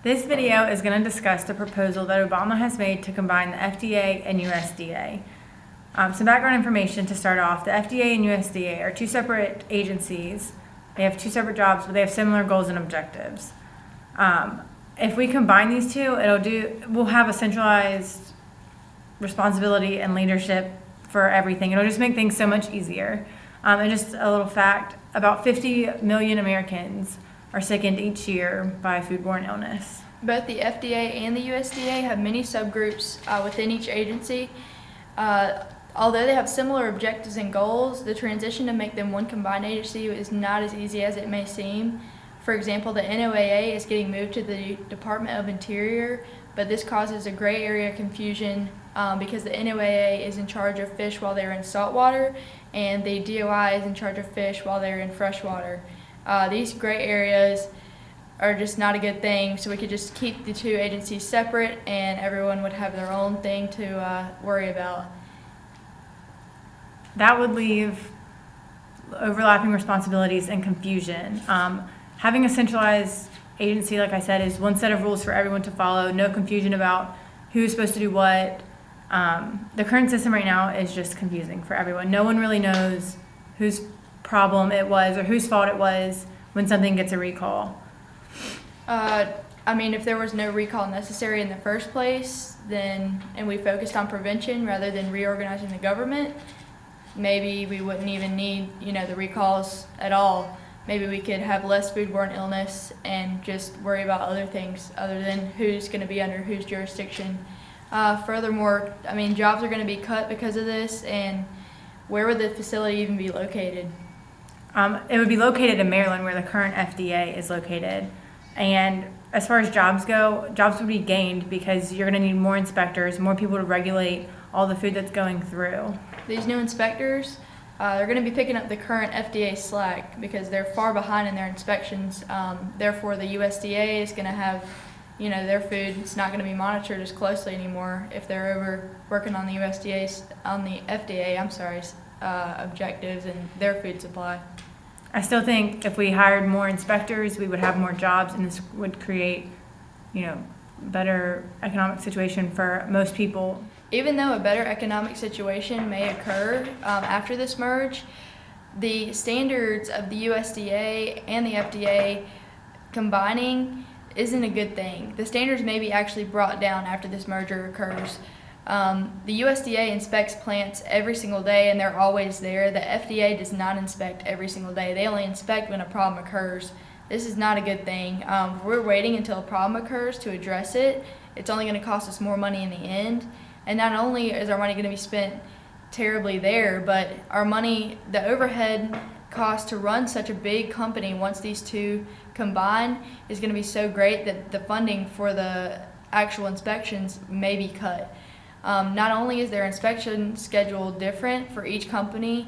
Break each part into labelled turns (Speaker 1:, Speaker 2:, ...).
Speaker 1: This video is going to discuss the proposal that Obama has made to combine the FDA and USDA. Some background information to start off. The FDA and USDA are two separate agencies. They have two separate jobs, but they have similar goals and objectives. If we combine these two, we'll have a centralized responsibility and leadership for everything. It'll just make things so much easier. And just a little fact, about 50 million Americans are sickened each year by foodborne illness.
Speaker 2: Both the FDA and the USDA have many subgroups within each agency. Although they have similar objectives and goals, the transition to make them one combined agency is not as easy as it may seem. For example, the NOAA is getting moved to the Department of Interior, but this causes a gray area confusion because the NOAA is in charge of fish while they're in saltwater, and the DOI is in charge of fish while they're in freshwater. These gray areas are just not a good thing, so we could just keep the two agencies separate and everyone would have their own thing to worry about.
Speaker 1: That would leave overlapping responsibilities and confusion. Having a centralized agency, like I said, is one set of rules for everyone to follow, no confusion about who's supposed to do what. The current system right now is just confusing for everyone. No one really knows whose problem it was or whose fault it was when something gets a recall.
Speaker 2: If there was no recall necessary in the first place, and we focused on prevention rather than reorganizing the government, maybe we wouldn't even need, the recalls at all. Maybe we could have less foodborne illness and just worry about other things other than who's going to be under whose jurisdiction. Furthermore, jobs are going to be cut because of this, and where would the facility even be located?
Speaker 1: It would be located in Maryland, where the current FDA is located. And as far as jobs go, jobs would be gained because you're going to need more inspectors, more people to regulate all the food that's going through.
Speaker 2: These new inspectors, they're going to be picking up the current FDA slack because they're far behind in their inspections. Therefore, the USDA is going to have, their food. It's not going to be monitored as closely anymore if they're over working on the FDA objectives and their food supply.
Speaker 1: I still think if we hired more inspectors, we would have more jobs, and this would create, better economic situation for most people.
Speaker 2: Even though a better economic situation may occur after this merge, the standards of the USDA and the FDA combining isn't a good thing. The standards may be actually brought down after this merger occurs. The USDA inspects plants every single day, and they're always there. The FDA does not inspect every single day. They only inspect when a problem occurs. This is not a good thing. If we're waiting until a problem occurs to address it, it's only going to cost us more money in the end. And not only is our money going to be spent terribly there, but our money, the overhead cost to run such a big company once these two combine is going to be so great that the funding for the actual inspections may be cut. Not only is their inspection schedule different for each company,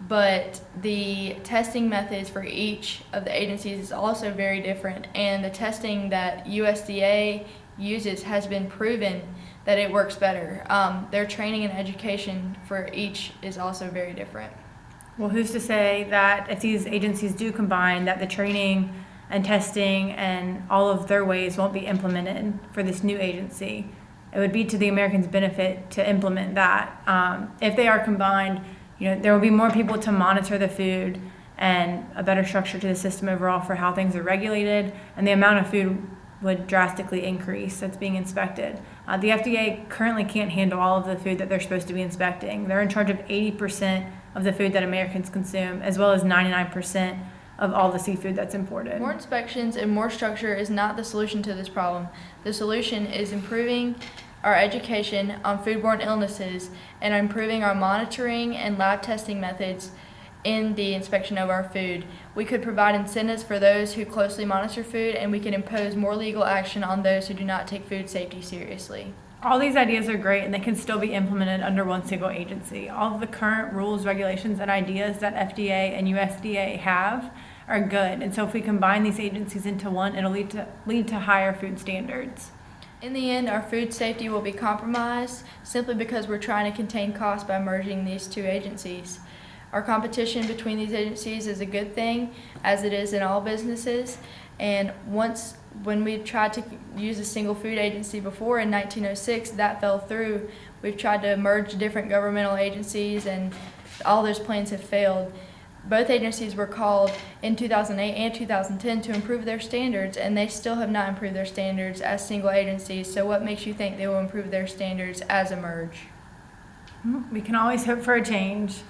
Speaker 2: but the testing methods for each of the agencies is also very different. And the testing that USDA uses has been proven that it works better. Their training and education for each is also very different.
Speaker 1: Well, who's to say that if these agencies do combine, that the training and testing and all of their ways won't be implemented for this new agency? It would be to the Americans' benefit to implement that. If they are combined, there will be more people to monitor the food and a better structure to the system overall for how things are regulated, and the amount of food would drastically increase that's being inspected. The FDA currently can't handle all of the food that they're supposed to be inspecting. They're in charge of 80% of the food that Americans consume, as well as 99% of all the seafood that's imported.
Speaker 2: More inspections and more structure is not the solution to this problem. The solution is improving our education on foodborne illnesses and improving our monitoring and lab testing methods in the inspection of our food. We could provide incentives for those who closely monitor food, and we can impose more legal action on those who do not take food safety seriously.
Speaker 1: All these ideas are great, and they can still be implemented under one single agency. All of the current rules, regulations, and ideas that FDA and USDA have are good, and so if we combine these agencies into one, it'll lead to higher food standards.
Speaker 2: In the end, our food safety will be compromised simply because we're trying to contain costs by merging these two agencies. Our competition between these agencies is a good thing, as it is in all businesses, and once When we tried to use a single food agency before in 1906, that fell through. We've tried to merge different governmental agencies, and all those plans have failed. Both agencies were called in 2008 and 2010 to improve their standards, and they still have not improved their standards as single agencies. So what makes you think they will improve their standards as a merge?
Speaker 1: We can always hope for a change.